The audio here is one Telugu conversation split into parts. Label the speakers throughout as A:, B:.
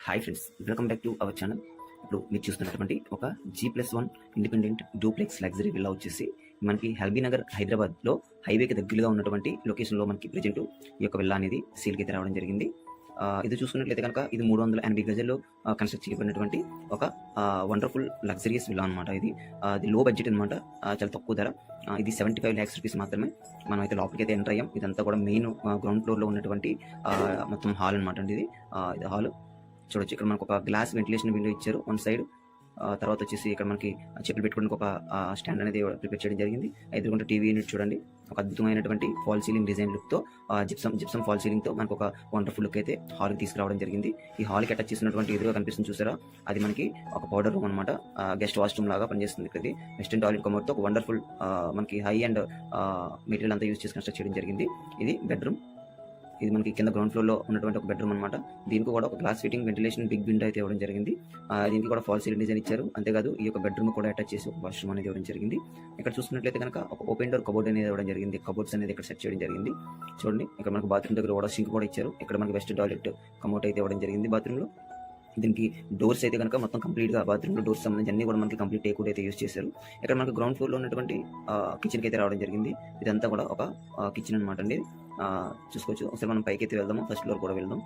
A: Hi friends, welcome back to our channel. ఇప్పుడు మీరు చూస్తున్నటువంటి ఒక G+1 independent duplex luxury villa వచ్చేసి మనకి ఎల్బీ నగర్ హైదరాబాద్లో హైవేకి దగ్గరగా ఉన్నటువంటి లొకేషన్లో మనకి ప్రజెంట్ ఈ యొక్క విల్లా అనేది సేల్కి అయితే రావడం జరిగింది. ఇది చూసుకున్నట్లయితే కనుక ఇది 380 గజల్లో కన్స్ట్రక్ట్ చేయబడినటువంటి ఒక వండర్ఫుల్ లగ్జరియస్ విల్లా అనమాట. ఇది లో బడ్జెట్ అనమాట, చాలా తక్కువ ధర. ఇది 75 lakhs రూపీస్ మాత్రమే. మనం అయితే లోపలికి అయితే ఎంటర్ అయ్యాం. ఇదంతా కూడా మెయిన్ గ్రౌండ్ ఫ్లోర్లో ఉన్నటువంటి మొత్తం హాల్ అనమాట అండి. ఇది హాల్ చూడొచ్చు. ఇక్కడ మనకు ఒక గ్లాస్ వెంటిలేషన్ విండో ఇచ్చారు వన్ సైడ్. తర్వాత వచ్చేసి ఇక్కడ మనకి చెప్పులు పెట్టుకోవడానికి ఒక స్టాండ్ అనేది ప్రిపేర్ చేయడం జరిగింది. ఎదురుకుంటే టీవీ యూనిట్ చూడండి, ఒక అద్భుతమైనటువంటి ఫాల్ సీలింగ్ డిజైన్ లుక్తో జిప్సమ్ ఫాల్ సీలింగ్తో మనకు ఒక వండర్ఫుల్ లుక్ అయితే హాల్కి తీసుకురావడం జరిగింది. ఈ హాల్కి అటాచ్ చేసినటువంటి ఎదురుగా కనిపిస్తుంది చూసారా, అది మనకి ఒక పౌడర్ రూమ్ అనమాట. గెస్ట్ వాష్రూమ్ లాగా పనిచేస్తుంది. ఇక్కడ వెస్టర్న్ టాయిలెట్ కమోడ్తో ఒక వండర్ఫుల్ మనకి హై అండ్ మెటీరియల్ అంతా యూజ్ చేసి కన్స్ట్రక్ట్ చేయడం జరిగింది. ఇది బెడ్రూమ్. ఇది మనకి కింద గ్రౌండ్ ఫ్లోర్లో ఉన్నటువంటి ఒక బెడ్రూమ్ అనమాట. దీనికి కూడా ఒక glass fitting ventilation big window అయితే ఇవ్వడం జరిగింది. దీనికి కూడా ఫాల్ సీలింగ్ డిజైన్ ఇచ్చారు. అంతేకాదు ఈ యొక్క బెడ్రూమ్ కూడా అటాచ్ చేసి ఒక వాష్రూమ్ అనేది ఇవ్వడం జరిగింది. ఇక్కడ చూసుకున్నట్లయితే కనుక ఒక ఓపెన్ డోర్ కబోర్డ్ అనేది ఇవ్వడం జరిగింది. కబోర్డ్స్ అనేది ఇక్కడ సెట్ చేయడం జరిగింది. చూడండి, ఇక్కడ మనకు బాత్రూమ్ దగ్గర కూడా సింక్ కూడా ఇచ్చారు. ఇక్కడ మనకి వెస్టర్న్ టాయిలెట్ కమోట్ అయితే ఇవ్వడం జరిగింది బాత్రూంలో. దీనికి డోర్స్ అయితే కనుక మొత్తం కంప్లీట్గా బాత్రూమ్లో డోర్స్ సంబంధించి అన్ని కూడా మనకి కంప్లీట్ టేక్ అయితే యూస్ చేశారు. ఇక్కడ మనకి గ్రౌండ్ ఫ్లోర్లో ఉన్నటువంటి కిచెన్కి అయితే రావడం జరిగింది. ఇదంతా కూడా ఒక కిచెన్ అనమాట అండి. చూసుకోవచ్చు. ఒకసారి మనం పైకి అయితే వెళ్దాము, ఫస్ట్ ఫ్లోర్ కూడా వెళ్దాం.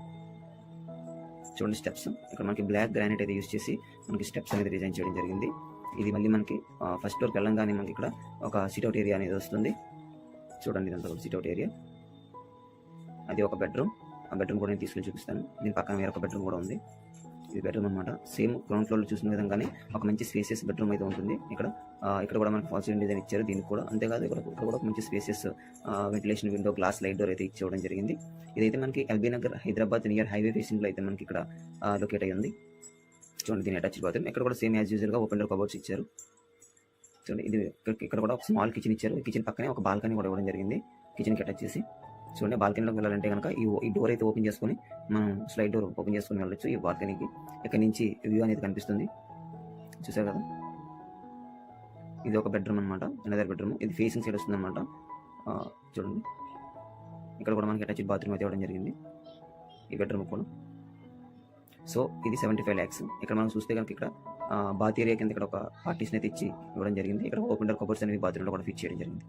A: చూడండి స్టెప్స్, ఇక్కడ మనకి బ్లాక్ గ్రానైట్ అయితే యూస్ చేసి మనకి స్టెప్స్ అనేది డిజైన్ చేయడం జరిగింది. ఇది మళ్ళీ మనకి ఫస్ట్ ఫ్లోర్కి వెళ్ళంగానే మనకి ఇక్కడ ఒక సిట్అవుట్ ఏరియా అనేది వస్తుంది. చూడండి, ఇదంతా ఒక సిట్అవుట్ ఏరియా. అది ఒక బెడ్రూమ్. ఆ బెడ్రూమ్ కూడా నేను తీసుకెళ్ళి చూపిస్తాను. దీని పక్కన వేరొక బెడ్రూమ్ కూడా ఉంది. ఇది బెడ్రూమ్ అనమాట. సేమ్ గ్రౌండ్ ఫ్లోర్లో చూసిన విధంగానే ఒక మంచి స్పేసియస్ బెడ్రూమ్ అయితే ఉంటుంది. ఇక్కడ కూడా మనకి ఫాల్ సీలింగ్ డిజైన్ ఇచ్చారు. దీనికి కూడా అంతేకాదు ఇక్కడ కూడా ఒక మంచి spacious ventilation window, glass light door అయితే ఇచ్చేయడం జరిగింది. ఇదైతే మనకి LB Nagar Hyderabad near highway ఫేసింగ్లో అయితే మనకి ఇక్కడ లొకేట్ అయ్యి ఉంది. చూడండి, దీని అటాచ్ బాత్రూమ్. ఇక్కడ కూడా సేమ్ యాజ్ యూజువల్గా ఓపెన్ డోర్ కబోర్డ్స్ ఇచ్చారు. చూడండి, ఇక్కడ కూడా ఒక స్మాల్ కిచెన్ ఇచ్చారు. ఈ కిచెన్ పక్కనే ఒక బాల్కనీ కూడా ఇవ్వడం జరిగింది కిచెన్కి అటాచ్ చేసి. చూడండి, బాల్కనీలోకి వెళ్ళాలంటే కనుక ఈ డోర్ అయితే ఓపెన్ చేసుకొని మనం స్లైడ్ డోర్ ఓపెన్ చేసుకొని వెళ్ళొచ్చు ఈ బాల్కనీకి. ఇక్కడ నుంచి వ్యూ అనేది కనిపిస్తుంది, చూసారు కదా. ఇది ఒక బెడ్రూమ్ అనమాట, అనదర్ బెడ్రూమ్. ఇది ఫేసింగ్ సైడ్ వస్తుంది అనమాట. చూడండి, ఇక్కడ కూడా మనకి అటాచ్డ్ బాత్రూమ్ అయితే ఇవ్వడం జరిగింది ఈ బెడ్రూమ్ కూడా. సో ఇది 75 lakhs. ఇక్కడ మనం చూస్తే కనుక ఇక్కడ బాత్ ఏరియా కింద ఇక్కడ ఒక పార్టీషన్ అయితే ఇచ్చి ఇవ్వడం జరిగింది. ఇక్కడ ఓపెన్ డోర్ కబోర్డ్స్ అనేవి బాత్రూంలో కూడా ఫిట్ చేయడం జరిగింది.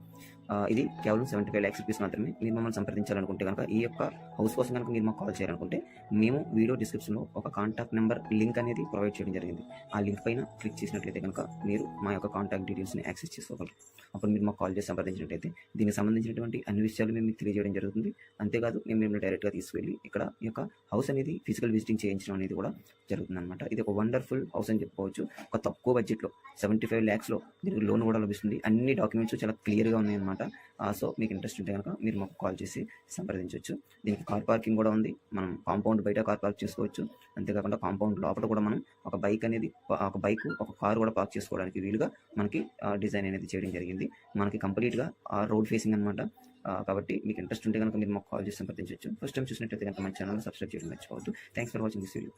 A: ఇది కేవలం 75 lakhs రూపీస్ మాత్రమే. మీరు మమ్మల్ని సంప్రదించాలనుకుంటే కనుక ఈ యొక్క హౌస్ కోసం కనుక మీరు మాకు కాల్ చేయాలనుకుంటే మేము వీడియో డిస్క్రిప్షన్లో ఒక కాంటాక్ట్ నెంబర్ లింక్ అనేది ప్రొవైడ్ చేయడం జరిగింది. ఆ లింక్ పైన క్లిక్ చేసినట్లయితే కనుక మీరు మా యొక్క కాంటాక్ట్ డీటెయిల్స్ని యాక్సెస్ చేసుకోగలరు. అప్పుడు మీరు మాకు కాల్ చేసి సంప్రదించినట్లయితే దీనికి సంబంధించినటువంటి అన్ని విషయాలు మేము మీకు తెలియజేయడం జరుగుతుంది. అంతేకాదు మేము డైరెక్ట్గా తీసుకువెళ్ళి ఇక్కడ ఈ యొక్క హౌస్ అనేది ఫిజికల్ విజిటింగ్ చేయించడం అనేది కూడా జరుగుతుంది అనమాట. ఇది ఒక వండర్ఫుల్ హౌస్ అని చెప్పుకోవచ్చు. ఒక తక్కువ బడ్జెట్లో 75 lakhsలో దీనికి లోన్ కూడా లభిస్తుంది. అన్ని డాక్యుమెంట్స్ చాలా క్లియర్గా ఉన్నాయన్నమాట. సో మీకు ఇంట్రెస్ట్ ఉంటే కనుక మీరు మాకు కాల్ చేసి సంప్రదించవచ్చు. దీనికి కార్ పార్కింగ్ కూడా ఉంది. మనం కాంపౌండ్ బయట కార్ పార్క్ చేసుకోవచ్చు. అంతేకాకుండా కాంపౌండ్ లోపల కూడా మనం ఒక బైక్ ఒక కార్ కూడా పార్క్ చేసుకోవడానికి వీలుగా మనకి డిజైన్ అనేది చేయడం జరిగింది. మనకి కంప్లీట్గా రోడ్ ఫేసింగ్ అనమాట. కాబట్టి మీకు ఇంట్రెస్ట్ ఉంటే కనుక మీరు మాకు కాల్ చేసి సంప్రదించవచ్చు. ఫస్ట్ టైం చూసినట్లయితే కనుక మన ఛానల్ సబ్స్క్రైబ్ చేయడం మర్చిపోవద్దు. Thanks for watching this video.